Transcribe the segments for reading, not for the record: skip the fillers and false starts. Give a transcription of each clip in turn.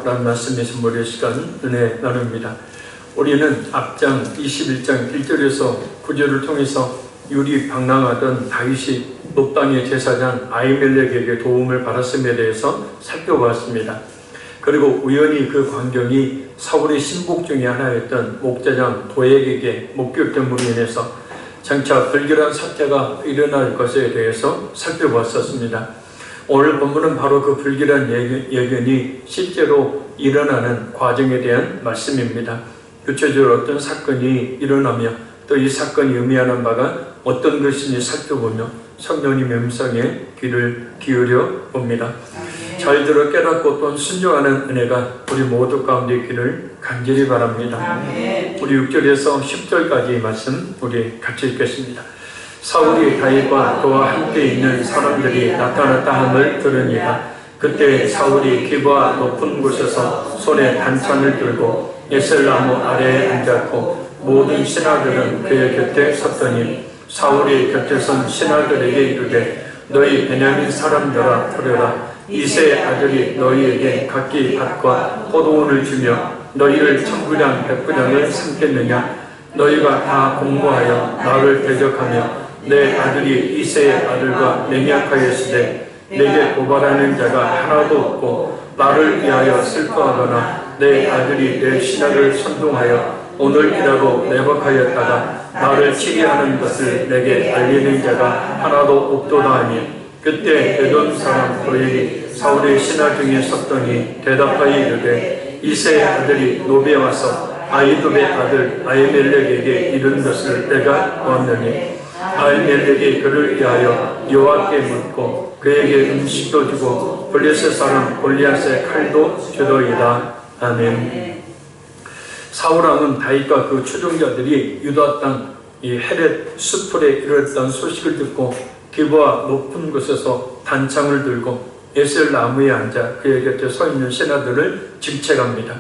라는 말씀의 선물의 시간 은혜 나눕니다. 우리는 앞장 21장 1절에서 9절을 통해서 유리 방랑하던 다윗이 높당의 제사장 아히멜렉에게 도움을 받았음에 대해서 살펴보았습니다. 그리고 우연히 그 광경이 사울의 신복 중에 하나였던 목자장 도액에게 목격됨으로 인해서 장차 불길한 사태가 일어날 것에 대해서 살펴보았었습니다. 오늘 본문은 바로 그 불길한 예견이 실제로 일어나는 과정에 대한 말씀입니다. 구체적으로 어떤 사건이 일어나며 또 이 사건이 의미하는 바가 어떤 것인지 살펴보며 성령님 음성에 귀를 기울여 봅니다. 잘 들어 깨닫고 또 순종하는 은혜가 우리 모두 가운데 있기를 간절히 바랍니다. 우리 6절에서 10절까지 말씀 우리 같이 읽겠습니다. 사울이 다윗과 그와 함께 있는 사람들이 나타났다 함을 들으니라. 그때 사울이 기브아 높은 곳에서 손에 단창을 들고 에셀나무 아래에 앉았고 모든 신하들은 그의 곁에 섰더니 사울이 곁에 선 신하들에게 이르되 너희 베냐민 사람들아 들으라. 이새의 아들이 너희에게 각기 밭과 포도원을 주며 너희를 천부장 백부장을 삼겠느냐. 너희가 다 공모하여 나를 대적하며 내 아들이 이새의 아들과 맹약하였으되 내게 고발하는 자가 하나도 없고 나를 위하여 슬퍼하거나 내 아들이 내 신하를 선동하여 오늘이라도 내복하였다가 나를 치게 하는 것을 내게 알리는 자가 하나도 없도다 하니 그때 에돔 사람 도액이 사울의 신하 중에 섰더니 대답하여 이르되 이새의 아들이 노비에 와서 아히두베의 아들 아히멜렉에게 이른 것을 내가 보았느니 아히멜렉이 그를 위하여 여호와께 묻고 그에게 음식도 주고 블레셋 사람 골리앗의 칼도 주더이다. 아멘. 사울왕은 다윗과 그 추종자들이 유다 땅 이 헤렛 수풀에 이르렀던 소식을 듣고 기브아 높은 곳에서 단창을 들고 에셀 나무에 앉아 그의 곁에 서 있는 신하들을 질책합니다.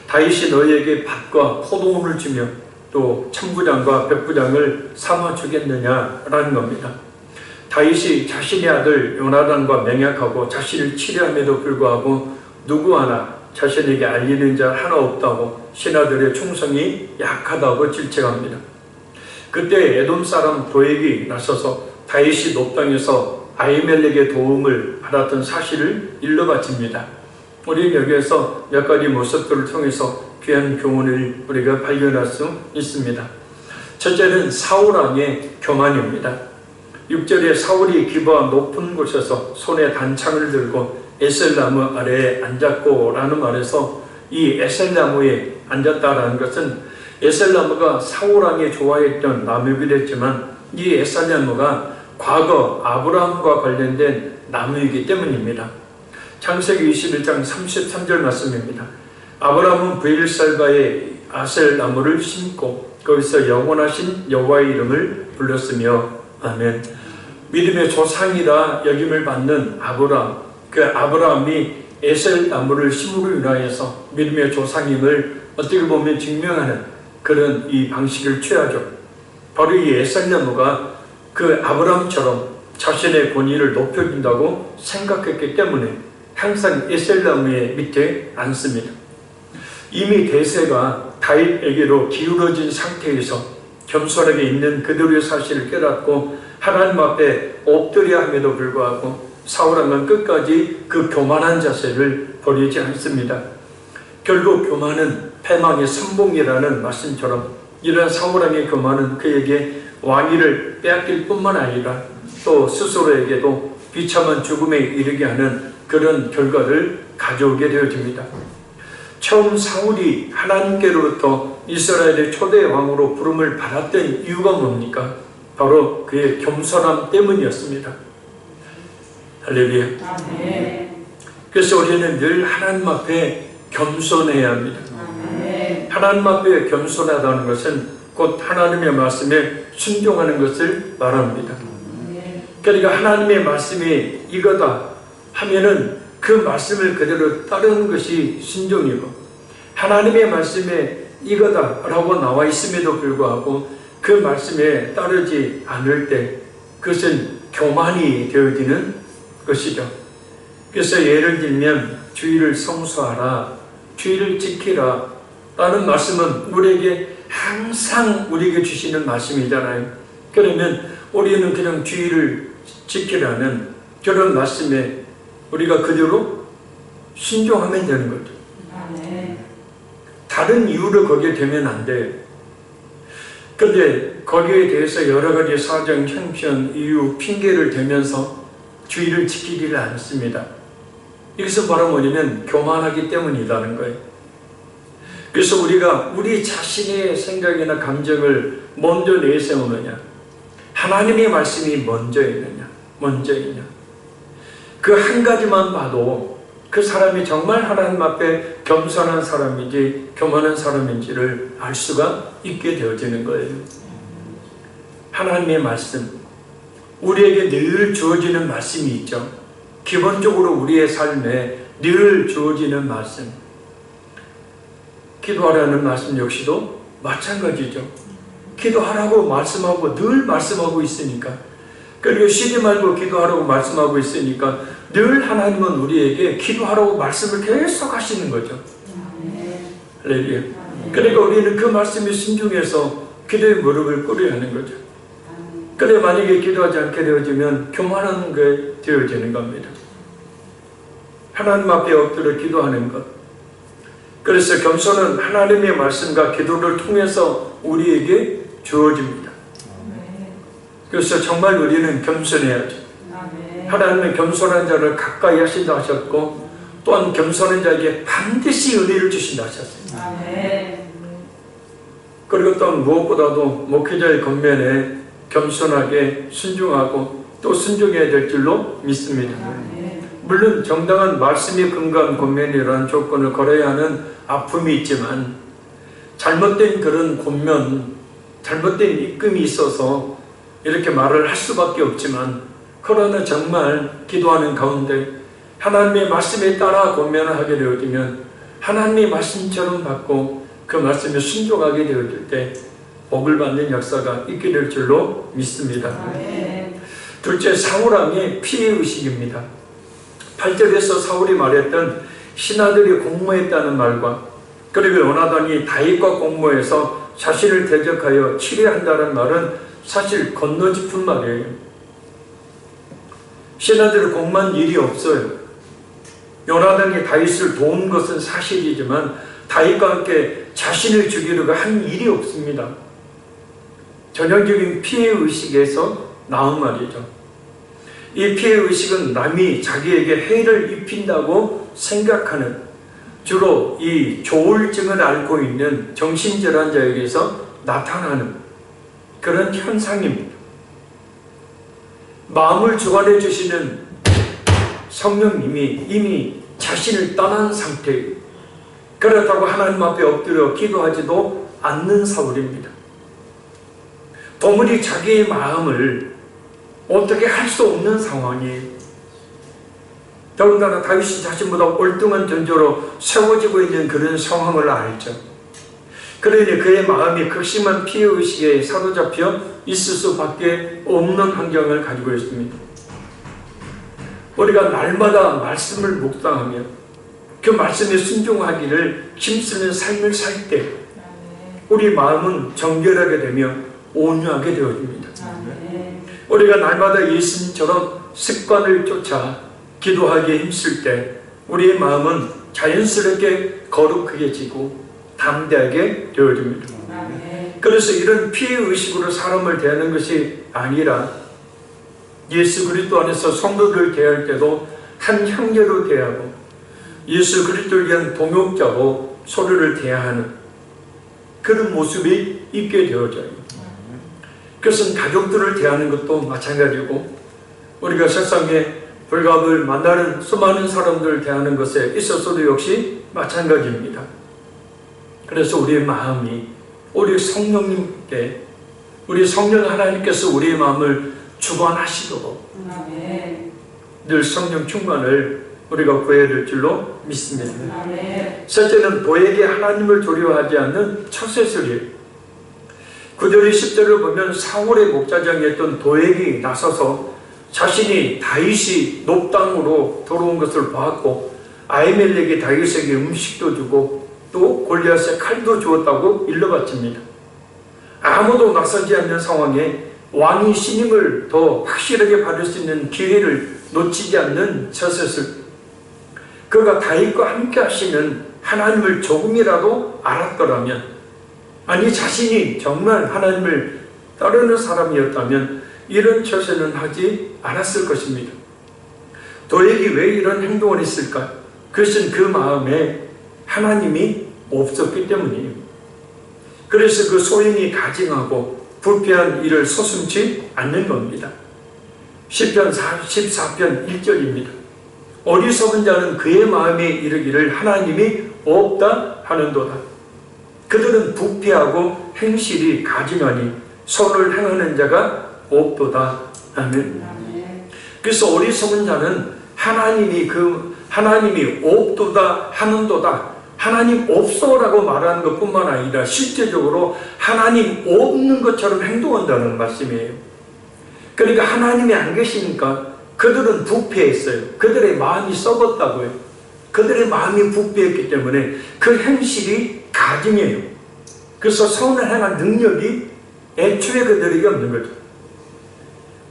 다윗이 너희에게 밭과 포도원을 주며 또 천부장과 백부장을 삼아 주겠느냐라는 겁니다. 다윗이 자신의 아들 요나단과 맹약하고 자신을 치료함에도 불구하고 누구 하나 자신에게 알리는 자 하나 없다고 신하들의 충성이 약하다고 질책합니다. 그때 에돔 사람 도액이 나서서 다윗이 높당에서 아히멜렉의 도움을 받았던 사실을 일러바칩니다. 우리는 여기에서 몇 가지 모습들을 통해서 귀한 교훈을 우리가 발견할 수 있습니다. 첫째는 사울왕의 교만입니다. 6절에 사울이 기브아 높은 곳에서 손에 단창을 들고 에셀나무 아래에 앉았고 라는 말에서 이 에셀나무에 앉았다라는 것은 에셀나무가 사울왕이 좋아했던 나무이기도 했지만 이 에셀나무가 과거 아브라함과 관련된 나무이기 때문입니다. 창세기 21장 33절 말씀입니다. 아브라함은 브엘살바에 아셀 나무를 심고 거기서 영원하신 여호와의 이름을 불렀으며 아멘. 믿음의 조상이라 여김을 받는 아브라함, 그 아브라함이 에셀 나무를 심으로 인하여서 믿음의 조상임을 어떻게 보면 증명하는 그런 이 방식을 취하죠. 바로 이 에셀 나무가 그 아브라함처럼 자신의 권위를 높여준다고 생각했기 때문에 항상 에셀 나무의 밑에 앉습니다. 이미 대세가 다윗에게로 기울어진 상태에서 겸손하게 있는 그들의 사실을 깨닫고 하나님 앞에 엎드려야 함에도 불구하고 사울왕은 끝까지 그 교만한 자세를 버리지 않습니다. 결국 교만은 패망의 선봉이라는 말씀처럼 이러한 사울왕의 교만은 그에게 왕위를 빼앗길 뿐만 아니라 또 스스로에게도 비참한 죽음에 이르게 하는 그런 결과를 가져오게 되어집니다. 처음 사울이 하나님께로부터 이스라엘의 초대 왕으로 부름을 받았던 이유가 뭡니까? 바로 그의 겸손함 때문이었습니다. 할렐루야. 그래서 우리는 늘 하나님 앞에 겸손해야 합니다. 하나님 앞에 겸손하다는 것은 곧 하나님의 말씀에 순종하는 것을 말합니다. 그러니까 하나님의 말씀이 이거다 하면은 그 말씀을 그대로 따르는 것이 순종이고, 하나님의 말씀에 이거다 라고 나와 있음에도 불구하고 그 말씀에 따르지 않을 때 그것은 교만이 되어지는 것이죠. 그래서 예를 들면 주의를 성수하라, 주의를 지키라 라는 말씀은 우리에게 항상 우리에게 주시는 말씀이잖아요. 그러면 우리는 그냥 주의를 지키라는 그런 말씀에 우리가 그대로 순종하면 되는 거죠. 다른 이유로 거기에 되면 안 돼요. 근데 거기에 대해서 여러 가지 사정, 형편, 이유, 핑계를 대면서 주의를 지키기를 않습니다. 여기서 바로 뭐냐면 교만하기 때문이라는 거예요. 그래서 우리가 우리 자신의 생각이나 감정을 먼저 내세우느냐, 하나님의 말씀이 먼저 있느냐, 그 한 가지만 봐도 그 사람이 정말 하나님 앞에 겸손한 사람인지 교만한 사람인지를 알 수가 있게 되어지는 거예요. 하나님의 말씀, 우리에게 늘 주어지는 말씀이 있죠. 기본적으로 우리의 삶에 늘 주어지는 말씀, 기도하라는 말씀 역시도 마찬가지죠. 기도하라고 말씀하고 늘 말씀하고 있으니까, 그리고 쉬지 말고 기도하라고 말씀하고 있으니까 늘 하나님은 우리에게 기도하라고 말씀을 계속 하시는 거죠. 할렐루야. 그러니까 우리는 그 말씀에 순종해서 기도의 무릎을 꿇어야 하는 거죠. 그래 만약에 기도하지 않게 되어지면 교만한 게 되어지는 겁니다. 하나님 앞에 엎드려 기도하는 것. 그래서 겸손은 하나님의 말씀과 기도를 통해서 우리에게 주어집니다. 그래서 정말 우리는 겸손해야죠. 하나님은 겸손한 자를 가까이 하신다 하셨고, 또한 겸손한 자에게 반드시 은혜를 주신다 하셨습니다. 그리고 또한 무엇보다도 목회자의 겉면에 겸손하게 순종하고 또 순종해야 될 줄로 믿습니다. 물론 정당한 말씀이 근거한 권면이라는 조건을 걸어야 하는 아픔이 있지만, 잘못된 그런 권면, 잘못된 입금이 있어서 이렇게 말을 할 수밖에 없지만, 그러나 정말 기도하는 가운데 하나님의 말씀에 따라 권면을 하게 되어지면 하나님의 말씀처럼 받고 그 말씀에 순종하게 되어질 때 복을 받는 역사가 있게 될 줄로 믿습니다. 둘째, 사울왕의 피해의식입니다. 8절에서 사울이 말했던 신하들이 공모했다는 말과, 그리고 요나단이 다윗과 공모해서 자신을 대적하여 치료한다는 말은 사실 건너짚은 말이에요. 신하들이 공모한 일이 없어요. 요나단이 다윗을 도운 것은 사실이지만 다윗과 함께 자신을 죽이려고 한 일이 없습니다. 전형적인 피해의식에서 나온 말이죠. 이 피해의식은 남이 자기에게 해를 입힌다고 생각하는, 주로 이 조울증을 앓고 있는 정신질환자에게서 나타나는 그런 현상입니다. 마음을 주관해 주시는 성령님이 이미 자신을 떠난 상태예요. 그렇다고 하나님 앞에 엎드려 기도하지도 않는 사울입니다. 도무지 자기의 마음을 어떻게 할 수 없는 상황이에요. 더군다나 다윗이 자신보다 올등한 존재로 세워지고 있는 그런 상황을 알죠. 그러니 그의 마음이 극심한 피해의식에 사로잡혀 있을 수밖에 없는 환경을 가지고 있습니다. 우리가 날마다 말씀을 묵상하며 그 말씀에 순종하기를 힘쓰는 삶을 살 때 우리 마음은 정결하게 되며 온유하게 되어집니다. 우리가 날마다 예수님처럼 습관을 쫓아 기도하기에 힘쓸 때 우리의 마음은 자연스럽게 거룩해지고 담대하게 되어집니다. 그래서 이런 피해의식으로 사람을 대하는 것이 아니라 예수 그리스도 안에서 성도들을 대할 때도 한 형제로 대하고 예수 그리스도를 위한 동역자로 서로를 대하는 그런 모습이 있게 되어져요. 그것은 가족들을 대하는 것도 마찬가지고, 우리가 세상에 불갑을 만나는 수많은 사람들을 대하는 것에 있어서도 역시 마찬가지입니다. 그래서 우리의 마음이 우리 성령님께, 우리 성령 하나님께서 우리의 마음을 주관하시도록 늘 성령 충만을 우리가 구해야 될 줄로 믿습니다. 셋째는 도에게 하나님을 두려워하지 않는 처세술이에요. 9절 10절을 보면 사울의 목자장이었던 도액이 나서서 자신이 다윗이 높 땅으로 들어온 것을 보았고 아히멜렉이 다윗에게 음식도 주고 또 골리앗에 칼도 주었다고 일러바칩니다. 아무도 나서지 않는 상황에 왕이 신임을 더 확실하게 받을 수 있는 기회를 놓치지 않는 저셋을, 그가 다윗과 함께 하시는 하나님을 조금이라도 알았더라면, 아니 자신이 정말 하나님을 따르는 사람이었다면 이런 처세는 하지 않았을 것입니다. 도액이 왜 이런 행동을 했을까? 그것은 그 마음에 하나님이 없었기 때문이에요. 그래서 그 소인이 가증하고 부패한 일을 서슴지 않는 겁니다. 시편 14편 1절입니다. 어리석은 자는 그의 마음에 이르기를 하나님이 없다 하는도다. 그들은 부패하고 행실이 가증하니 선을 행하는 자가 없도다. 아멘. 그래서 어리석은 자는 하나님이 없도다 하는도다, 하나님 없어라고 말하는 것뿐만 아니라 실제적으로 하나님 없는 것처럼 행동한다는 말씀이에요. 그러니까 하나님이 안 계시니까 그들은 부패했어요. 그들의 마음이 썩었다고요. 그들의 마음이 부패했기 때문에 그 행실이 가증해요. 그래서 선을 행할 능력이 애초에 그들에게 없는 거죠.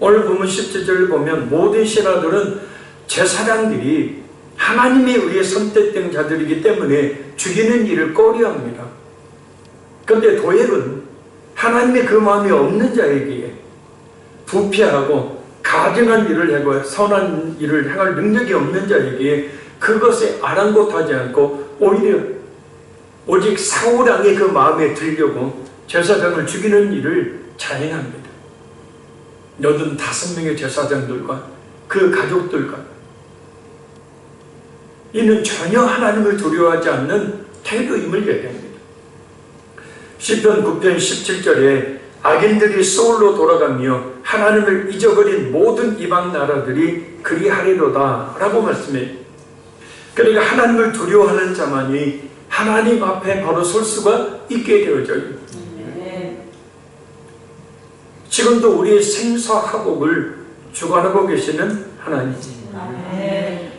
오늘 보면 17절을 보면 모든 신하들은 제사장들이 하나님에 의해 선택된 자들이기 때문에 죽이는 일을 꺼려합니다. 그런데 도액은 하나님의 그 마음이 없는 자에게 부패하고 가증한 일을 하고 선한 일을 행할 능력이 없는 자에게 그것에 아랑곳하지 않고 오히려 오직 사울왕의 그 마음에 들려고 제사장을 죽이는 일을 자행합니다. 85명의 제사장들과 그 가족들과 이는 전혀 하나님을 두려워하지 않는 태도임을 얘기합니다. 시편 9편 17절에 악인들이 소울로 돌아가며 하나님을 잊어버린 모든 이방 나라들이 그리하리로다 라고 말씀해요. 그러니까 하나님을 두려워하는 자만이 하나님 앞에 바로 설 수가 있게 되어져요. 지금도 우리의 생사화복을 주관하고 계시는 하나님,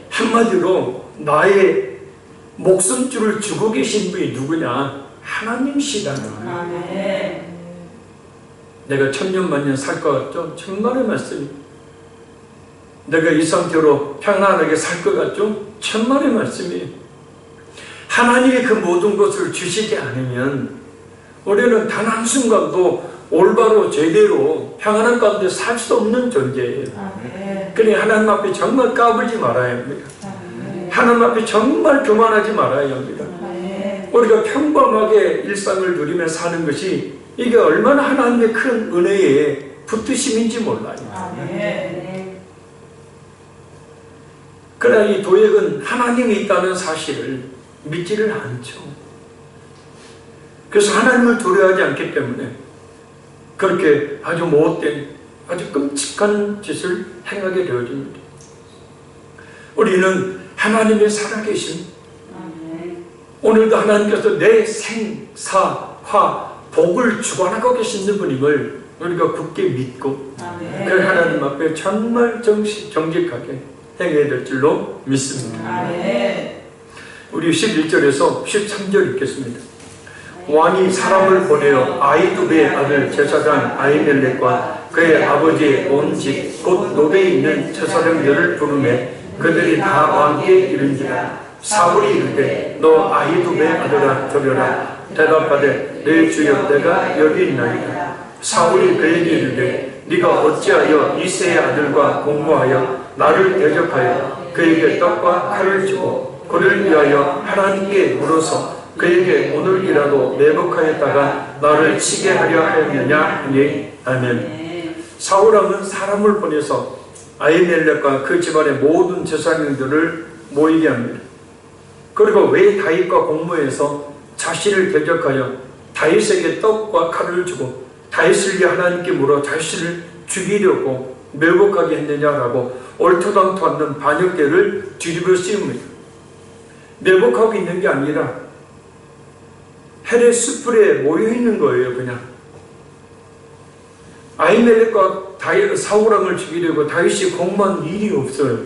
한마디로 나의 목숨줄을 주고 계신 분이 누구냐? 하나님이시다는 거예요. 내가 천년 만년 살 것 같죠? 천만의 말씀입니다. 내가 이 상태로 평안하게 살 것 같죠? 천만의 말씀이에요. 하나님이 그 모든 것을 주시지 않으면 우리는 단 한순간도 올바로 제대로 평안한 가운데 살 수 없는 존재예요. 그러니 하나님 앞에 정말 까불지 말아야 합니다. 하나님 앞에 정말 교만하지 말아야 합니다. 우리가 평범하게 일상을 누리며 사는 것이 이게 얼마나 하나님의 큰 은혜에 붙드심인지 몰라요. 그러나 이 도액은 하나님이 있다는 사실을 믿지를 않죠. 그래서 하나님을 두려워하지 않기 때문에 그렇게 아주 못된, 아주 끔찍한 짓을 행하게 되어집니다. 우리는 하나님의 살아계신, 오늘도 하나님께서 내 생사화 복을 주관하고 계시는 분임을 우리가 굳게 믿고 그 하나님 앞에 정말 정직하게 행해야 될 줄로 믿습니다. 우리 11절에서 13절 읽겠습니다. 왕이 사람을 보내어 아히두베의 아들 제사장 아히멜렉과 그의 아버지의 온 집 곧 노베에 있는 제사장들을 부르매 그들이 다 왕께 이른지라. 사울이 이르되 너 아히두베의 아들아 들으라. 대답하되 내 주여 내가 여기 있나이다. 사울이 그에게 이르되 네가 어찌하여 이새의 아들과 공모하여 나를 대적하여 그에게 떡과 칼을 주고 그를 위하여 하나님께 물어서 그에게 오늘이라도 매복하였다가 나를 치게 하려 하였느냐 하니. 아멘. 사울왕은 사람을 보내서 아히멜렉과 그 집안의 모든 제사장들을 모이게 합니다. 그리고 왜 다윗과 공모해서 자신을 대적하여 다윗에게 떡과 칼을 주고 다윗을 위해 하나님께 물어 다윗을 죽이려고 매복하게 했느냐라고 옳토당토 않는 반역죄를 뒤집어 씌웁니다. 매복하고 있는 게 아니라 헬의 숯불에 모여있는 거예요. 그냥 아히멜렉과 사울왕을 죽이려고 다윗이 공모한 일이 없어요.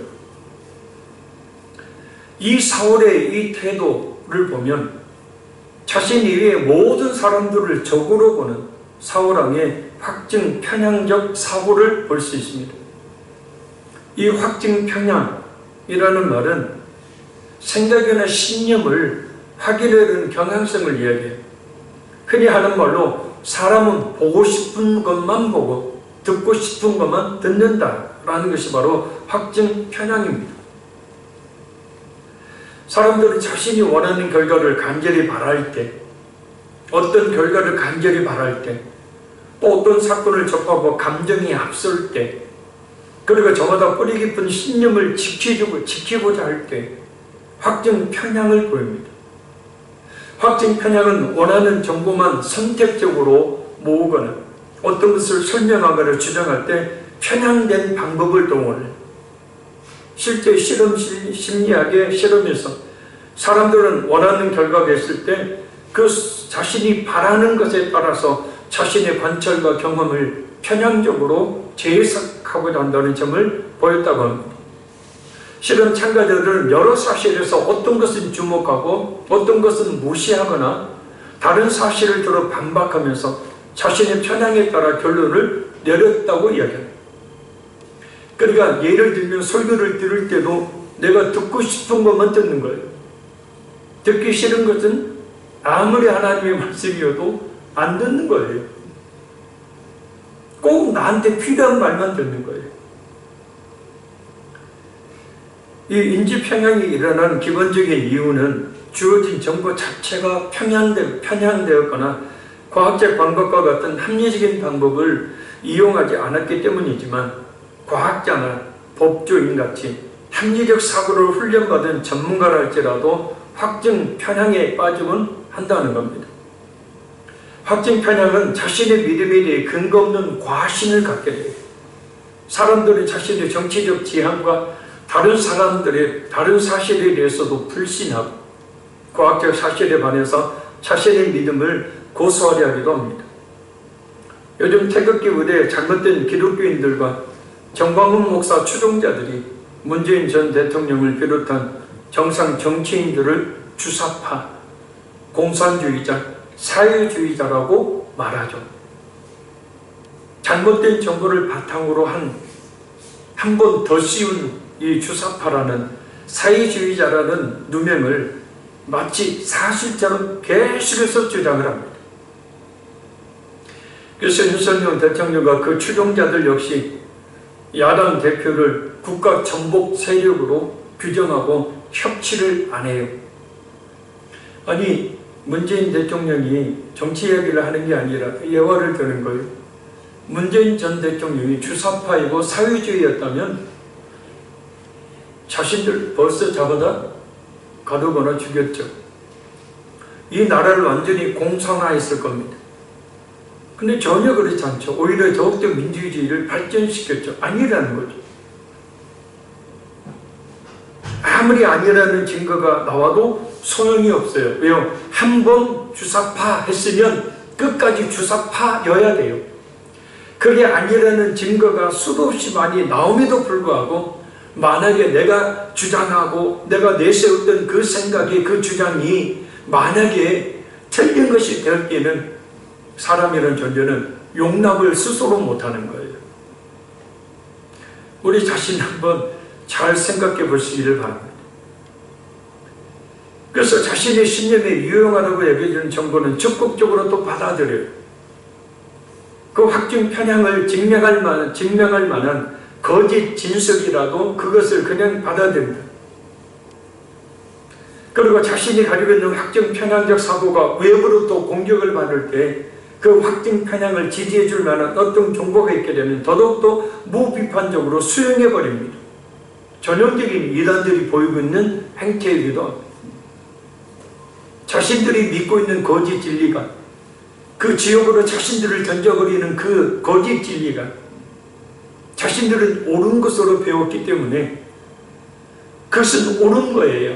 이 사울의 이 태도를 보면 자신 이외의 모든 사람들을 적으로 보는 사울왕의 확증 편향적 사고를 볼 수 있습니다. 이 확증 편향이라는 말은 생각이나 신념을 확인하는 경향성을 이야기해요. 흔히 하는 말로 사람은 보고 싶은 것만 보고 듣고 싶은 것만 듣는다라는 것이 바로 확증 편향입니다. 사람들은 자신이 원하는 결과를 간절히 바랄 때, 어떤 결과를 간절히 바랄 때, 또 어떤 사건을 접하고 감정이 앞설 때, 그리고 저마다 뿌리 깊은 신념을 지키고자 할 때 확증 편향을 보입니다. 확증 편향은 원하는 정보만 선택적으로 모으거나 어떤 것을 설명하거나 주장할 때 편향된 방법을 동원해요. 실제 실험 심리학의 실험에서 사람들은 원하는 결과가 있을 때 그 자신이 바라는 것에 따라서 자신의 관찰과 경험을 편향적으로 재해석하고자 한다는 점을 보였다고 합니다. 실험 참가자들은 여러 사실에서 어떤 것은 주목하고 어떤 것은 무시하거나 다른 사실을 들어 반박하면서 자신의 편향에 따라 결론을 내렸다고 이야기합니다. 그러니까 예를 들면 설교를 들을 때도 내가 듣고 싶은 것만 듣는 거예요. 듣기 싫은 것은 아무리 하나님의 말씀이어도 안 듣는 거예요. 꼭 나한테 필요한 말만 듣는 거예요. 이 인지 편향이 일어나는 기본적인 이유는 주어진 정보 자체가 편향되었거나 과학적 방법과 같은 합리적인 방법을 이용하지 않았기 때문이지만 과학자나 법조인같이 합리적 사고를 훈련받은 전문가랄지라도 확증 편향에 빠지곤 한다는 겁니다. 확증 편향은 자신의 믿음에 대해 근거 없는 과신을 갖게 돼요. 사람들은 자신의 정치적 지향과 다른 사실에 대해서도 불신하고 과학적 사실에 반해서 자신의 믿음을 고수하려 하기도 합니다. 요즘 태극기 부대의 잘못된 기독교인들과 정광훈 목사 추종자들이 문재인 전 대통령을 비롯한 정상 정치인들을 주사파, 공산주의자, 사회주의자라고 말하죠. 잘못된 정보를 바탕으로 한 번 더 씌운 이 주사파라는 사회주의자라는 누명을 마치 사실처럼 계속해서 주장을 합니다. 그래서 윤석열 대통령과 그 추종자들 역시 야당 대표를 국가 정복 세력으로 규정하고 협치를 안 해요. 아니 문재인 대통령이 정치 이야기를 하는 게 아니라 예화를 드는 거예요. 문재인 전 대통령이 주사파이고 사회주의였다면 자신들 벌써 잡아다 가두거나 죽였죠. 이 나라를 완전히 공산화했을 겁니다. 근데 전혀 그렇지 않죠. 오히려 더욱더 민주주의를 발전시켰죠. 아니라는 거죠. 아무리 아니라는 증거가 나와도 소용이 없어요. 왜요? 한 번 주사파 했으면 끝까지 주사파여야 돼요. 그게 아니라는 증거가 수도 없이 많이 나옴에도 불구하고 만약에 내가 주장하고 내가 내세웠던 그 생각이 그 주장이 만약에 틀린 것이 될 때는 사람이라는 존재는 용납을 스스로 못하는 거예요. 우리 자신 한번 잘 생각해 보시기를 바랍니다. 그래서 자신의 신념에 유용하다고 여겨지는 정보는 적극적으로 또 받아들여요. 그 확증 편향을 증명할 만한 거짓 진술이라도 그것을 그냥 받아들입니다. 그리고 자신이 가지고 있는 확증 편향적 사고가 외부로 또 공격을 받을 때 그 확증 편향을 지지해 줄 만한 어떤 정보가 있게 되면 더더욱더 무비판적으로 수용해 버립니다. 전형적인 이단들이 보이고 있는 행태이기도 합니다. 자신들이 믿고 있는 거짓 진리가 그 지옥으로 자신들을 던져버리는 그 거짓 진리가 자신들은 옳은 것으로 배웠기 때문에 그것은 옳은 거예요.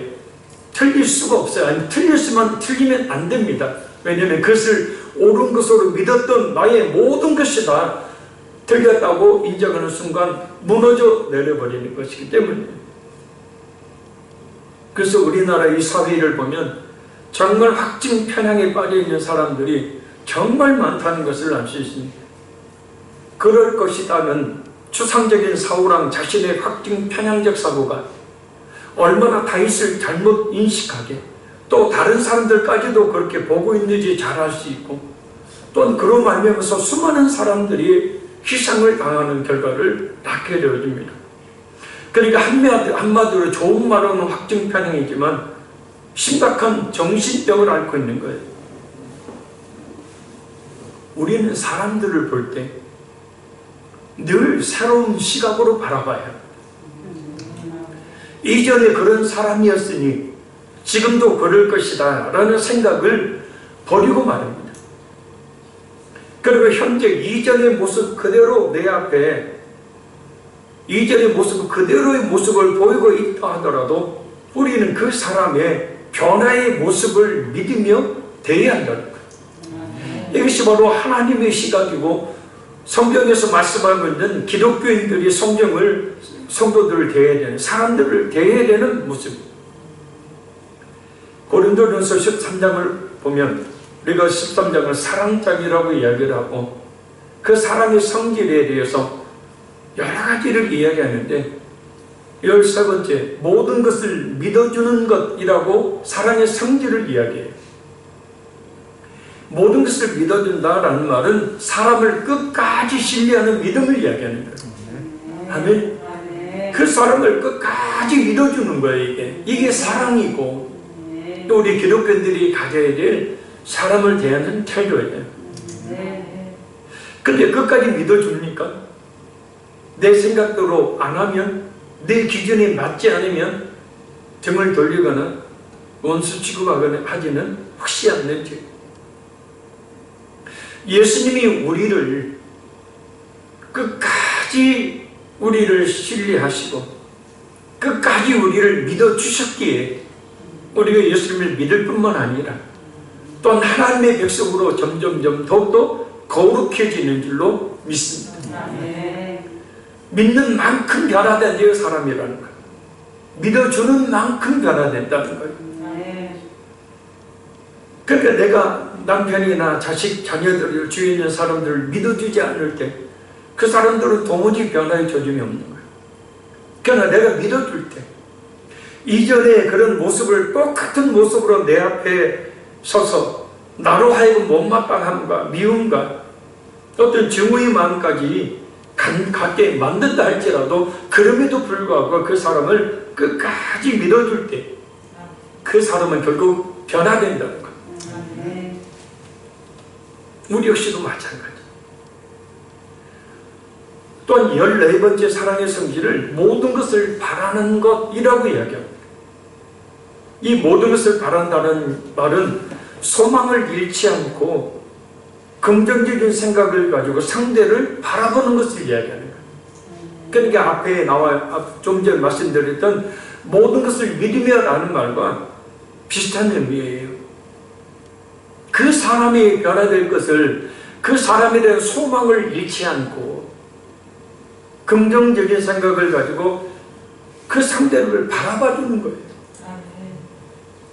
틀릴 수가 없어요. 아니, 틀리면 안 됩니다. 왜냐하면 그것을 옳은 것으로 믿었던 나의 모든 것이 다 틀렸다고 인정하는 순간 무너져 내려버리는 것이기 때문에 그래서 우리나라 이 사회를 보면 정말 확증 편향에 빠져 있는 사람들이 정말 많다는 것을 알 수 있습니다. 그럴 것이라면 추상적인 사고랑 자신의 확증 편향적 사고가 얼마나 다윗을 잘못 인식하게, 또 다른 사람들까지도 그렇게 보고 있는지 잘 알 수 있고, 또한 그로 말미암아서 수많은 사람들이 희생을 당하는 결과를 낳게 되어집니다. 그러니까 한마디로 좋은 말로는 확증 편향이지만 심각한 정신병을 앓고 있는 거예요. 우리는 사람들을 볼 때 늘 새로운 시각으로 바라봐야 합니다. 이전에 그런 사람이었으니 지금도 그럴 것이다 라는 생각을 버리고 말입니다. 그리고 현재 이전의 모습 그대로 내 앞에, 이전의 모습 그대로의 모습을 보이고 있다 하더라도 우리는 그 사람의 변화의 모습을 믿으며 대해야 한다는 거예요. 이것이 바로 하나님의 시각이고, 성경에서 말씀하고 있는 기독교인들이 성도들을 대해야 되는, 사람들을 대해야 되는 모습. 고린도전서 13장을 보면 우리가 13장을 사랑장이라고 이야기를 하고, 그 사랑의 성질에 대해서 여러 가지를 이야기하는데 13번째, 모든 것을 믿어주는 것이라고 사랑의 성질을 이야기해요. 모든 것을 믿어준다라는 말은 사람을 끝까지 신뢰하는 믿음을 이야기하는 거예요. 아멘. 그 사람을 끝까지 믿어주는 거예요. 이게 사랑이고, 또 우리 기독교인들이 가져야 될 사람을 대하는 태도예요. 근데 끝까지 믿어줍니까? 내 생각대로 안 하면, 내 기준에 맞지 않으면 등을 돌리거나 원수 취급하거나 하지는 혹시 않는지. 예수님이 우리를 끝까지 우리를 신뢰하시고 끝까지 우리를 믿어주셨기에 우리가 예수님을 믿을 뿐만 아니라 또한 하나님의 백성으로 점점점 더욱더 거룩해지는 줄로 믿습니다. 믿는 만큼 변화된 사람이라는 거예요. 믿어주는 만큼 변화된다는 거예요. 그러니까 내가 남편이나 자식, 자녀들을 주위에 있는 사람들을 믿어주지 않을 때 그 사람들은 도무지 변화의 조짐이 없는 거예요. 그러나 내가 믿어줄 때 이전에 그런 모습을 똑같은 모습으로 내 앞에 서서 나로 하여금 못마땅함과 미움과 어떤 증오의 마음까지 갖게 만든다 할지라도 그럼에도 불구하고 그 사람을 끝까지 믿어줄 때 그 사람은 결국 변화된다는 거예요. 우리 역시도 마찬가지. 또한 14번째 사랑의 성질을 모든 것을 바라는 것이라고 이야기합니다. 이 모든 것을 바란다는 말은 소망을 잃지 않고 긍정적인 생각을 가지고 상대를 바라보는 것을 이야기하는 거예요. 그러니까 앞에 좀 전에 말씀드렸던 모든 것을 믿으며 라는 말과 비슷한 의미예요. 그 사람이 변화될 것을, 그 사람에 대한 소망을 잃지 않고 긍정적인 생각을 가지고 그 상대를 바라봐 주는 거예요.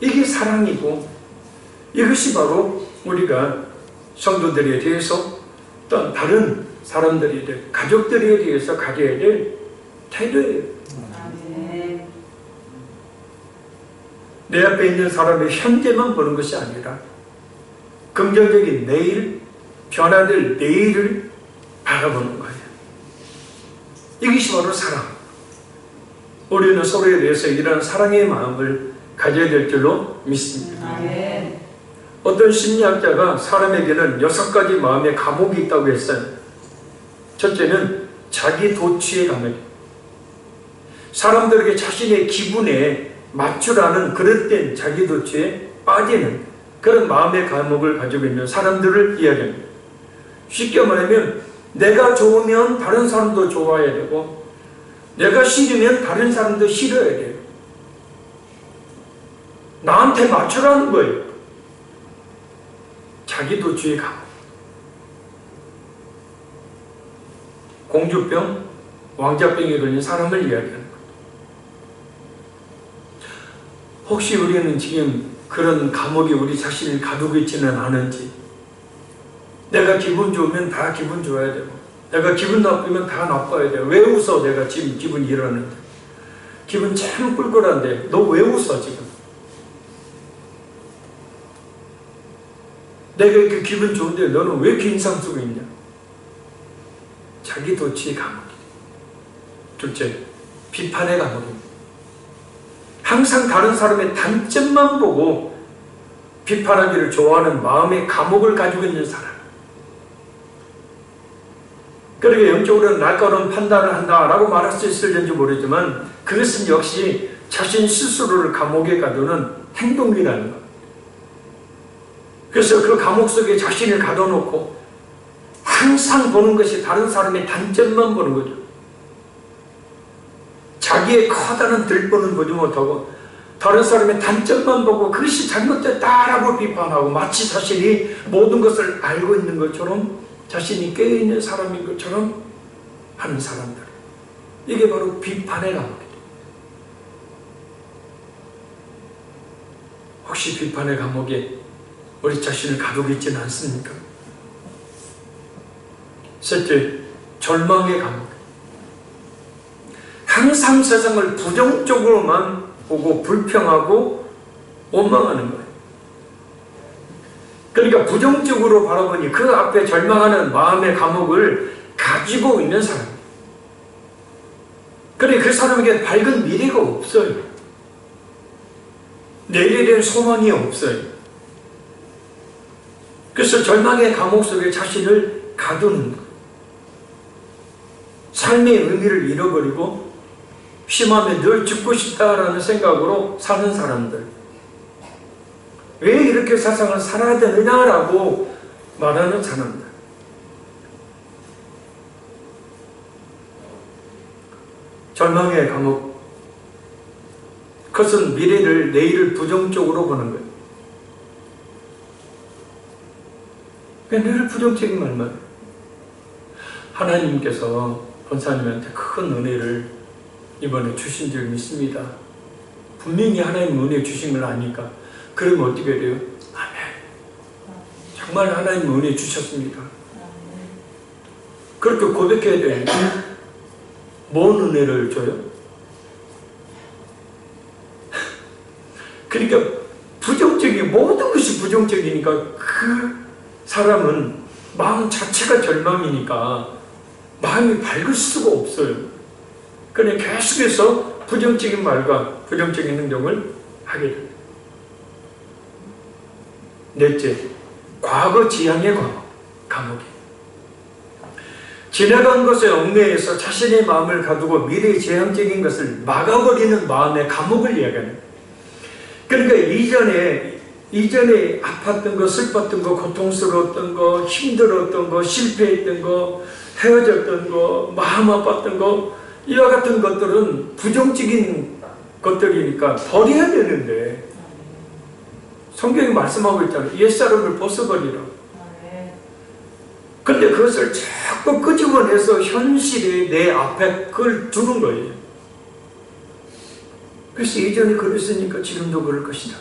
이게 사랑이고, 이것이 바로 우리가 성도들에 대해서 또 다른 사람들에 대해, 가족들에 대해서 가져야 될 태도예요. 내 앞에 있는 사람의 현재만 보는 것이 아니라 긍정적인 내일, 변화될 내일을 바라보는 거예요. 이것이 바로 사랑. 우리는 서로에 대해서 이런 사랑의 마음을 가져야 될 줄로 믿습니다. 어떤 심리학자가 사람에게는 6가지 마음의 감옥이 있다고 했어요. 첫째는 자기 도취의 감옥. 사람들에게 자신의 기분에 맞추라는 그릇된 자기 도취에 빠지는 그런 마음의 감옥을 가지고 있는 사람들을 이야기합니다. 쉽게 말하면 내가 좋으면 다른 사람도 좋아해야 되고, 내가 싫으면 다른 사람도 싫어야 돼요. 나한테 맞추라는 거예요. 자기 도취의 감옥. 공주병, 왕자병에 걸린 사람을 이야기하는 거예요. 혹시 우리는 지금 그런 감옥에 우리 자신을 가두고 있지는 않은지, 내가 기분 좋으면 다 기분 좋아야 되고, 내가 기분 나쁘면 다 나빠야 돼요. 왜 웃어? 내가 지금 기분이 이러는데. 기분 참 꿀꿀한데 너 왜 웃어 지금? 내가 이렇게 기분 좋은데 너는 왜 이렇게 인상 쓰고 있냐? 자기 도취의 감옥이에요. 둘째, 비판의 감옥입니다. 항상 다른 사람의 단점만 보고 비판하기를 좋아하는 마음의 감옥을 가지고 있는 사람. 그러게 영적으로는 날카로운 판단을 한다라고 말할 수 있을지 모르지만 그것은 역시 자신 스스로를 감옥에 가두는 행동이라는 것. 그래서 그 감옥 속에 자신을 가둬놓고 항상 보는 것이 다른 사람의 단점만 보는 거죠. 자기의 커다란 들보는 보지 못하고 다른 사람의 단점만 보고 그것이 잘못됐다라고 비판하고 마치 자신이 모든 것을 알고 있는 것처럼 자신이 깨어있는 사람인 것처럼 하는 사람들. 이게 바로 비판의 감옥이다. 혹시 비판의 감옥에 우리 자신을 가두고 있지는 않습니까? 셋째, 절망의 감옥. 항상 세상을 부정적으로만 보고 불평하고 원망하는 거예요. 그러니까 부정적으로 바라보니 그 앞에 절망하는 마음의 감옥을 가지고 있는 사람. 그래 그 사람에게 밝은 미래가 없어요. 내일에 대한 소망이 없어요. 그래서 절망의 감옥 속에 자신을 가두는 거예요. 삶의 의미를 잃어버리고 심하면 늘 죽고 싶다라는 생각으로 사는 사람들. 왜 이렇게 세상을 살아야 되느냐라고 말하는 사람들. 절망의 감옥. 그것은 미래를, 내일을 부정적으로 보는 거예요. 늘 부정적인 말만. 하나님께서 권사님한테 큰 은혜를 이번에 주신 줄 믿습니다. 분명히 하나님 은혜 주신 걸 아니까. 그러면 어떻게 돼요? 아멘. 정말 하나님 은혜 주셨습니다. 그렇게 고백해야 돼. 뭔 은혜를 줘요? 그러니까 부정적인, 모든 것이 부정적이니까 그 사람은 마음 자체가 절망이니까 마음이 밝을 수가 없어요. 그러니 계속해서 부정적인 말과 부정적인 행동을 하게 됩니다. 넷째, 과거 지향의 감옥이. 지나간 것에 얽매여서 자신의 마음을 가두고 미래의 지향적인 것을 막아버리는 마음의 감옥을 이야기합니다. 그러니까 이전에 아팠던 거, 슬펐던 거, 고통스러웠던 거, 힘들었던 거, 실패했던 거, 헤어졌던 거, 마음 아팠던 거, 이와 같은 것들은 부정적인 것들이니까 버려야 되는데 성경이 말씀하고 있잖아요. 옛사람을 벗어버리라. 근데 그것을 자꾸 끄집어내서 현실에 내 앞에 그걸 두는 거예요. 그래서 예전에 그랬으니까 지금도 그럴 것이다.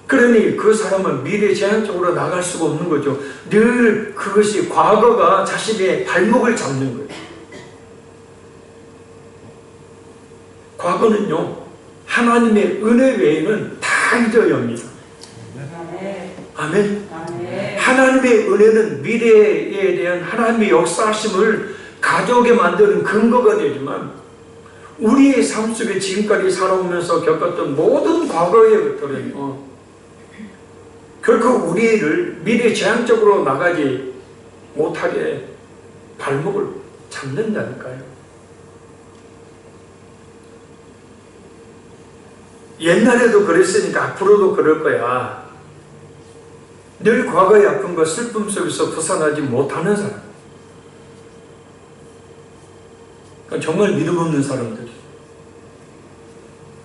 그러니 그 사람은 미래 제한적으로 나갈 수가 없는 거죠. 늘 그것이 과거가 자신의 발목을 잡는 거예요. 과거는요, 하나님의 은혜 외에는 다 잊어야 합니다. 아멘. 하나님의 은혜는 미래에 대한 하나님의 역사하심을 가져오게 만드는 근거가 되지만 우리의 삶 속에 지금까지 살아오면서 겪었던 모든 과거의 것들은 결국 우리를 미래 제한적으로 나가지 못하게 발목을 잡는다니까요. 옛날에도 그랬으니까 앞으로도 그럴 거야. 늘 과거의 아픔과 슬픔 속에서 벗어나지 못하는 사람. 정말 믿음 없는 사람들.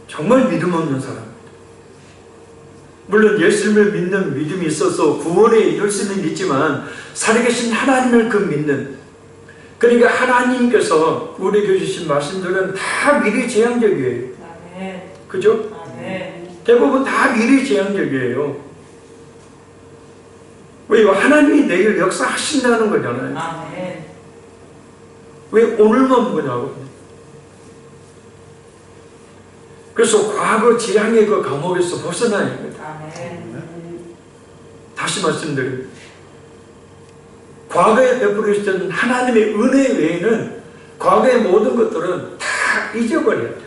정말 믿음 없는 사람. 물론 예수님을 믿는 믿음이 있어서 구원에 이룰 수는 있지만 살아계신 하나님을 그 믿는 그러니까 하나님께서 우리에게 주신 말씀들은 다 미래지향적이에요. 그죠? 대부분 다 미래지향적이에요. 왜요? 하나님이 내일 역사하신다는 거잖아요. 왜 오늘만 보냐고. 그래서 과거 지향의 그 감옥에서 벗어나야 합니다. 다시 말씀드립니다. 과거에 베풀으셨던 하나님의 은혜 외에는 과거의 모든 것들은 다 잊어버려야 돼요.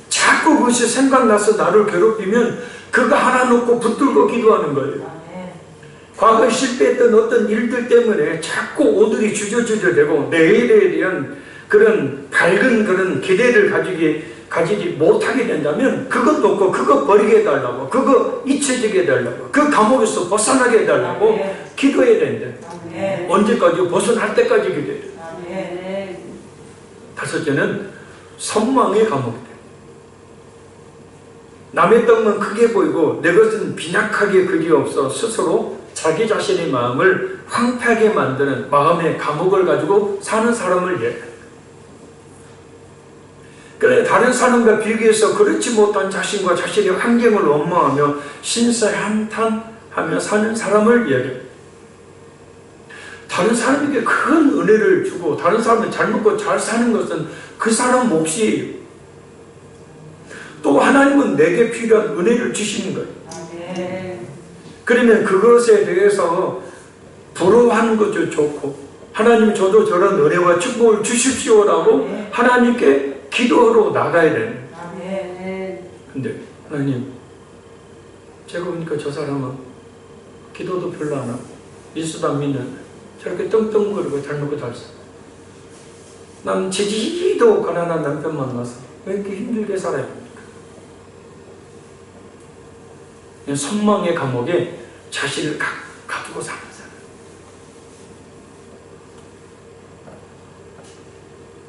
자꾸 그것이 생각나서 나를 괴롭히면 그거 하나 놓고 붙들고 기도하는 거예요. 과거에 실패했던 어떤 일들 때문에 자꾸 오늘이 주저되고 내일에 대한 그런 밝은 그런 기대를 가지지 못하게 된다면 그것 놓고 그거 버리게 해달라고, 그거 잊혀지게 해달라고, 그 감옥에서 벗어나게 해달라고 기도해야 된다. 언제까지? 벗어날 때까지 기도해야 된다. 다섯째는 선망의 감옥이다. 남의 떡만 크게 보이고 내 것은 빈약하게 그리없어 스스로 자기 자신의 마음을 황폐하게 만드는 마음의 감옥을 가지고 사는 사람을 얘기해요. 그래, 다른 사람과 비교해서 그렇지 못한 자신과 자신의 환경을 원망하며 신세한탄하며 사는 사람을 얘기해요. 다른 사람에게 큰 은혜를 주고 다른 사람이 잘 먹고 잘 사는 것은 그 사람 몫이에요. 또 하나님은 내게 필요한 은혜를 주시는 거예요. 그러면 그것에 대해서 부러워하는 것도 좋고 하나님 저도 저런 은혜와 축복을 주십시오라고 하나님께 기도하러 나가야 되는 거예요. 근데 하나님 제가 보니까 저 사람은 기도도 별로 안 하고 예수도 안 믿는 저렇게 떵떵거리고 잘 먹고 잘 사. 난 제지도 가난한 남편 만나서 왜 이렇게 힘들게 살아야 됩니까? 선망의 감옥에 자신을 가두고 사는 사람.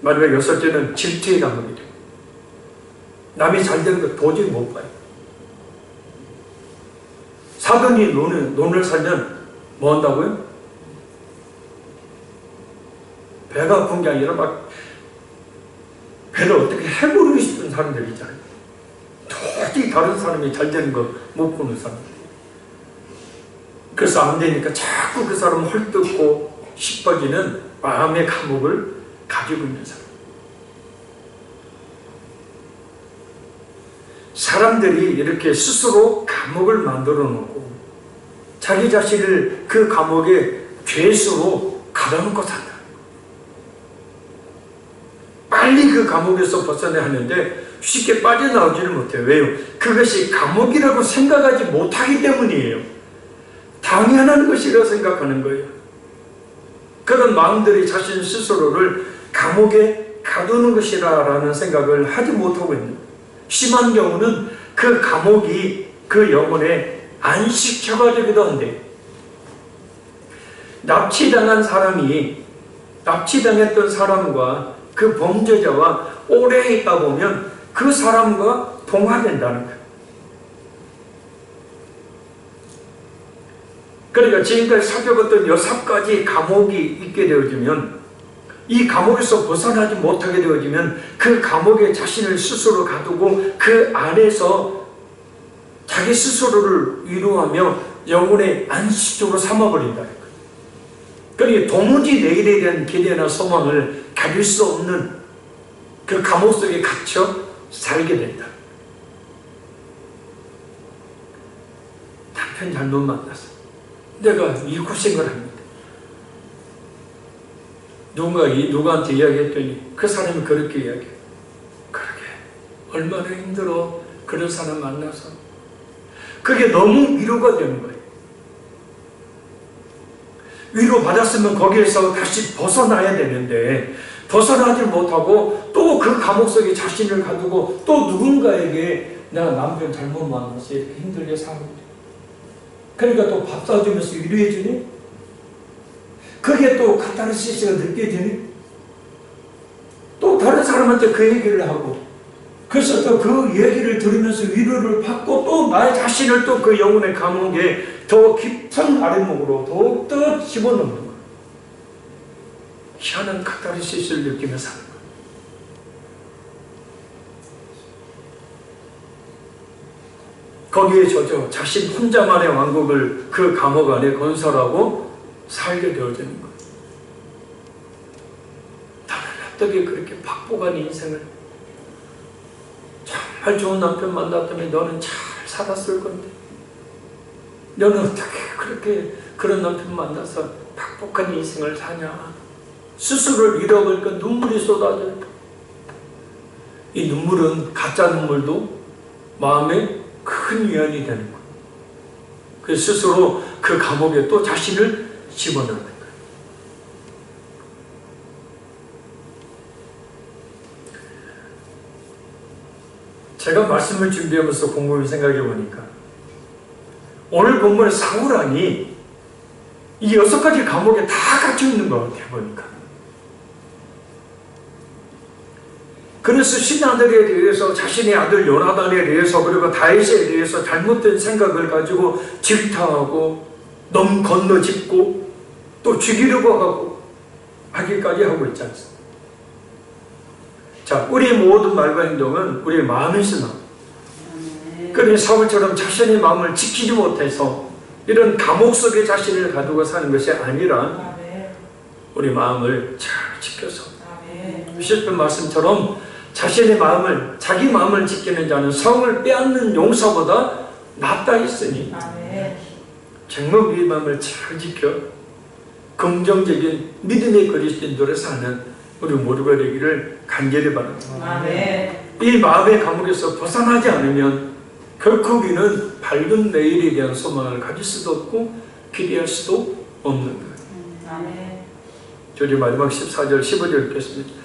마지막 여섯째는 질투의 감옥이 돼요. 남이 잘 되는 거 도저히 못 봐요. 사돈이 논을 살면 뭐 한다고요? 배가 아픈 게 아니라 막 배를 어떻게 해버리고 싶은 사람들 있잖아요. 도저히 다른 사람이 잘 되는 거 못 보는 사람. 그래서 안 되니까 자꾸 그 사람을 헐뜯고 싶어지는 마음의 감옥을 가지고 있는 사람. 사람들이 이렇게 스스로 감옥을 만들어 놓고 자기 자신을 그 감옥에 죄수로 가둬놓고 산다. 빨리 그 감옥에서 벗어나야 하는데 쉽게 빠져나오지를 못해요. 왜요? 그것이 감옥이라고 생각하지 못하기 때문이에요. 당연한 것이라고 생각하는 거예요. 그런 마음들이 자신 스스로를 감옥에 가두는 것이라는 생각을 하지 못하고 있는 거예요. 심한 경우는 그 감옥이 그 영혼에 안식처가 되기도 한데 납치당했던 사람과 그 범죄자와 오래 있다 보면 그 사람과 동화된다는 거예요. 그러니까 지금까지 살펴봤던 6가지 감옥이 있게 되어지면 이 감옥에서 벗어나지 못하게 되어지면 그 감옥에 자신을 스스로 가두고 그 안에서 자기 스스로를 위로하며 영혼의 안식적으로 삼아버린다는 거예요. 그러니까 도무지 내일에 대한 기대나 소망을 가질 수 없는 그 감옥 속에 갇혀 살게 된다. 남편 잘못 만났어. 내가 이 고생을 합니다. 누구한테 이야기했더니 그 사람이 그렇게 이야기해. 그러게 얼마나 힘들어 그런 사람 만나서. 그게 너무 위로가 되는 거예요. 위로받았으면 거기에서 다시 벗어나야 되는데 벗어나지 못하고 또 그 감옥 속에 자신을 가두고 또 누군가에게 내가 남편 잘못 만나서 이렇게 힘들게 사는데 그러니까 또 밥 사주면서 위로해주니 그게 또 카타르시스가 느껴지니 또 다른 사람한테 그 얘기를 하고 그래서 또 그 얘기를 들으면서 위로를 받고 또 나의 자신을 또 그 영혼의 감옥에 더 깊은 아랫목으로 더욱더 집어넣는 거예요. 희한한 카타르시스를 느끼며 사는 거예요. 거기에 젖어 자신 혼자만의 왕국을 그 감옥 안에 건설하고 살게 되어지는 거예요. 나는 어떻게 그렇게 박복한 인생을, 정말 좋은 남편 만났더니 너는 잘 살았을 건데, 너는 어떻게 그렇게 그런 남편 만나서 박복한 인생을 사냐. 스스로를 잃어버리니까 눈물이 쏟아져요. 이 눈물은, 가짜 눈물도 마음에 큰 위안이 되는 거예요. 그 스스로 그 감옥에 또 자신을 집어넣는 거예요. 제가 말씀을 준비하면서 곰곰이 생각해 보니까 오늘 본문의 사울왕이 이 6가지 감옥에 다 갇혀 있는 것 같아요. 보니까. 그래서 신하들에 대해서, 자신의 아들 요나단에 대해서, 그리고 다윗에 대해서 잘못된 생각을 가지고 질타하고 건너짚고 또 죽이려고 하고 하기까지 하고 있지 않습니까? 자, 우리의 모든 말과 행동은 우리의 마음에서 나옵니다. 그러니 사울처럼 자신의 마음을 지키지 못해서 이런 감옥 속에 자신을 가두고 사는 것이 아니라 우리 마음을 잘 지켜서 시편 말씀처럼 자신의 마음을, 자기 마음을 지키는 자는 성을 빼앗는 용사보다 낫다 했으니 정말 우리 마음을 잘 지켜 긍정적인 믿음의 그리스도인들을 사는 우리 모두가 되기를 간절히 바랍니다. 이 마음의 감옥에서 벗어나지 않으면 결코 우리는 밝은 내일에 대한 소망을 가질 수도 없고 기대할 수도 없는 거예요. 저희 마지막 14절 15절 읽겠습니다.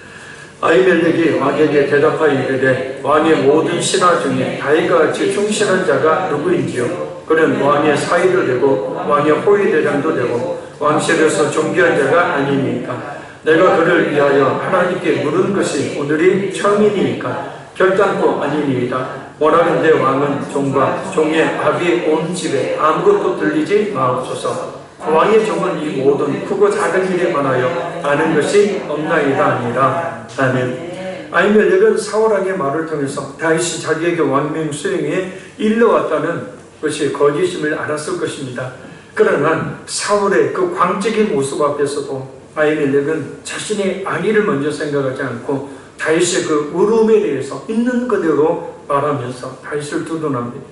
아히멜렉이 왕에게 대답하여 이르되 왕의 모든 신하 중에 다윗과 같이 충실한 자가 누구인지요? 그는 왕의 사위도 되고 왕의 호위 대장도 되고 왕실에서 존귀한 자가 아니니까. 내가 그를 위하여 하나님께 물은 것이 오늘이 처음이니까 결단코 아니니이다. 원하는데 왕은 종과 종의 아비 온 집에 아무것도 들리지 마옵소서. 왕의 종은 이 모든 크고 작은 일에 관하여 아는 것이 없나이다 아니라. 아멘. 아히멜렉은 사울왕의 말을 통해서 다윗이 자기에게 왕명 수행에 일러왔다는 것이 거짓임을 알았을 것입니다. 그러나 사울의 그 광적인 모습 앞에서도 아히멜렉은 자신의 안위를 먼저 생각하지 않고 다윗의 그 울음에 대해서 있는 그대로 말하면서 다윗을 두둔합니다.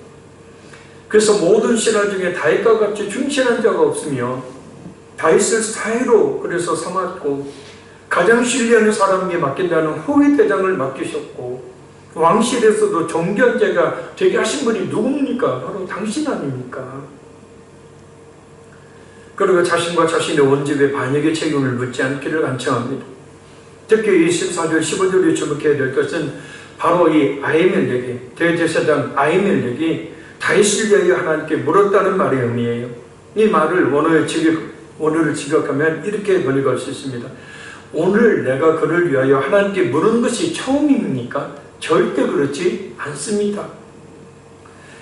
그래서 모든 신하 중에 다윗과 같이 충실한 자가 없으며 다윗을 사위로 그래서 삼았고 가장 신뢰하는 사람에게 맡긴다는 호위 대장을 맡기셨고 왕실에서도 존귀한 자가 되게 하신 분이 누굽니까? 바로 당신 아닙니까? 그리고 자신과 자신의 온 집의 반역의 책임을 묻지 않기를 간청합니다. 특히 이 14절 15절에 주목해야 될 것은 바로 이 아히멜렉이, 대제사장 아히멜렉이 다윗을 위하여 하나님께 물었다는 말의 의미예요. 이 말을 원어를 직역하면 이렇게 번역할 수 있습니다. 오늘 내가 그를 위하여 하나님께 물은 것이 처음입니까? 절대 그렇지 않습니다.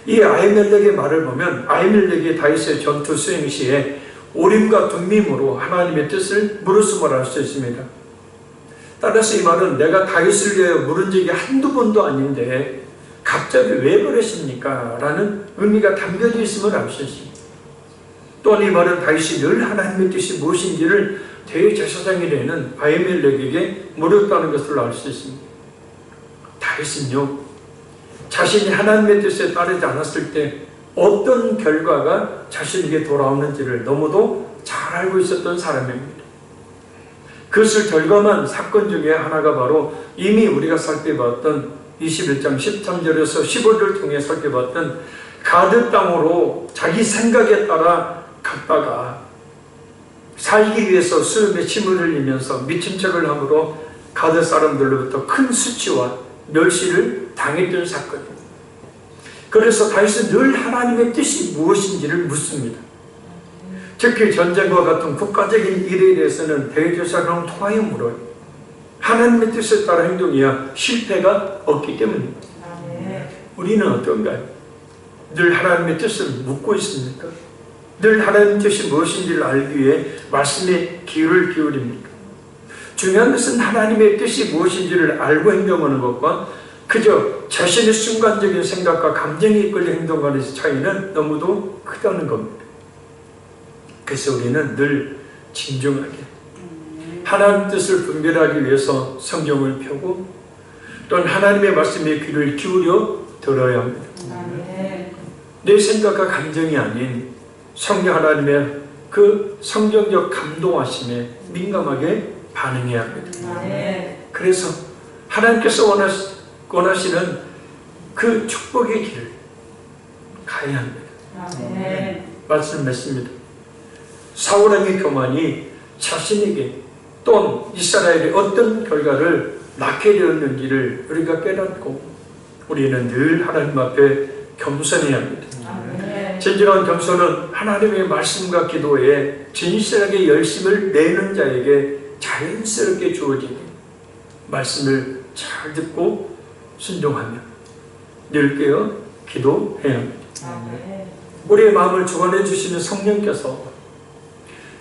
이 아히멜렉의 말을 보면 아히멜렉이 다윗의 전투 수행 시에 오림과 둠밈으로 하나님의 뜻을 물었음을 알 수 있습니다. 따라서 이 말은 내가 다윗을 위하여 물은 적이 한두 번도 아닌데 갑자기 왜 그러십니까? 라는 의미가 담겨져 있음을 알 수 있습니다. 또한 이 말은 다윗이 늘 하나님의 뜻이 무엇인지를 대제사장이 되는 아히멜렉에게 물었다는 것을 알 수 있습니다. 다윗은요, 자신이 하나님의 뜻에 따르지 않았을 때 어떤 결과가 자신에게 돌아오는지를 너무도 잘 알고 있었던 사람입니다. 그것을 결과만 사건 중에 하나가 바로 이미 우리가 살펴봤던 21장 13절에서 15절을 통해 살펴봤던 가드 땅으로 자기 생각에 따라 갔다가 살기 위해서 수염에 침을 흘리면서 미친 척을 함으로 가드 사람들로부터 큰 수치와 멸시를 당했던 사건입니다. 그래서 다윗은 늘 하나님의 뜻이 무엇인지를 묻습니다. 특히 전쟁과 같은 국가적인 일에 대해서는 대제사장을 통하여 물어요. 하나님의 뜻에 따라 행동해야 실패가 없기 때문입니다. 우리는 어떤가요? 늘 하나님의 뜻을 묻고 있습니까? 늘 하나님의 뜻이 무엇인지를 알기 위해 말씀에 귀를 기울입니까? 중요한 것은 하나님의 뜻이 무엇인지를 알고 행동하는 것과 그저 자신의 순간적인 생각과 감정에 이끌려 행동하는 차이는 너무도 크다는 겁니다. 그래서 우리는 늘 진중하게 하나님 뜻을 분별하기 위해서 성경을 펴고 또는 하나님의 말씀에 귀를 기울여 들어야 합니다. 내 생각과 감정이 아닌 성령 하나님의 그 성경적 감동하심에 민감하게 반응해야 합니다. 그래서 하나님께서 원하시는 그 축복의 길을 가야 합니다. 말씀 맺습니다. 사울 왕의 교만이 자신에게 또는 이스라엘의 어떤 결과를 낳게 되었는지를 우리가 깨닫고 우리는 늘 하나님 앞에 겸손해야 합니다. 진정한 겸손은 하나님의 말씀과 기도에 진실하게 열심을 내는 자에게 자연스럽게 주어지는 말씀을 잘 듣고 순종하며 늘 깨어 기도해야 합니다. 우리의 마음을 주관해 주시는 성령께서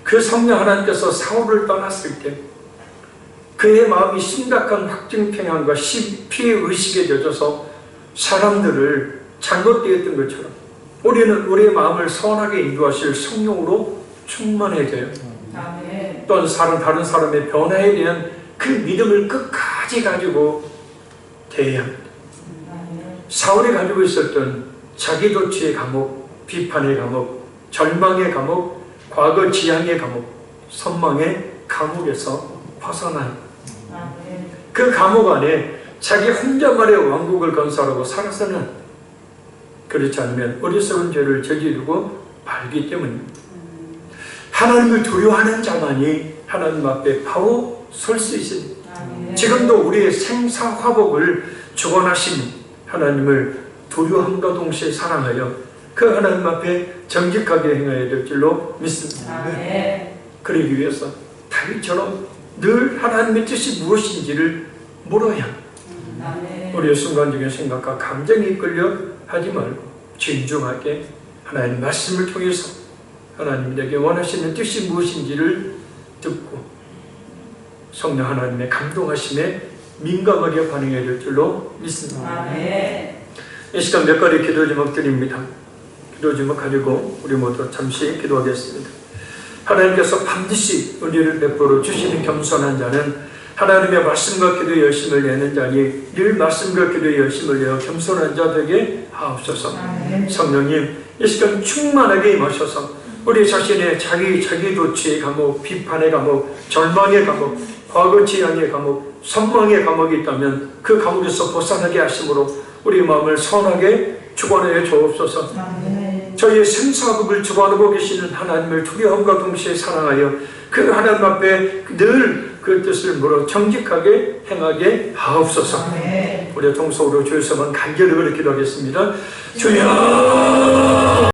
그 성령 하나님께서 사울을 떠났을 때 그의 마음이 심각한 확증평안과 피해의식에 젖어서 사람들을 잘못되었던 것처럼 우리는 우리의 마음을 선하게 인도하실 성령으로 충만해져요. 또한 다른 사람의 변화에 대한 그 믿음을 끝까지 가지고 대해야 합니다. 사울이 가지고 있었던 자기 도취의 감옥, 비판의 감옥, 절망의 감옥, 과거 지향의 감옥, 선망의 감옥에서 벗어난 그 감옥 안에 자기 혼자만의 왕국을 건설하고 살아서는 그렇지 않으면 어리석은 죄를 저지르고 말기 때문입니다. 하나님을 두려워하는 자만이 하나님 앞에 바로 설 수 있습니다. 지금도 우리의 생사화복을 주관하신 하나님을 두려움과 동시에 사랑하여 그 하나님 앞에 정직하게 행해야 될 줄로 믿습니다. 그러기 위해서 다윗처럼 늘 하나님의 뜻이 무엇인지를 물어야 우리의 순간적인 생각과 감정에 이끌려 하지 말고 진중하게 하나님 말씀을 통해서 하나님 내게 원하시는 뜻이 무엇인지를 듣고 성령 하나님의 감동하심에 민감하게 반응해야 될 줄로 믿습니다. 이 시간 몇 가지 기도 제목 드립니다. 기도 제목 가지고 우리 모두 잠시 기도하겠습니다. 하나님께서 반드시 은혜를 베풀어 주시는 겸손한 자는 하나님의 말씀과 기도에 열심을 내는 자니 늘 말씀과 기도에 열심을 내어 겸손한 자 되게 하옵소서. 성령님 이 시간 충만하게 임하셔서 우리 자신의 자기 도취의 감옥, 비판의 감옥, 절망의 감옥, 과거 지향의 감옥, 선망의 감옥이 있다면 그 감옥에서 벗어나게 하심으로 우리 마음을 선하게 주관하여 주옵소서. 저희의 생사복을 주관하고 계시는 하나님을 두려움과 동시에 사랑하여 그 하나님 앞에 늘 그 뜻을 물어 정직하게 행하게 하옵소서. 우리 통속으로 주여서만 간절히 기도하겠습니다. 주여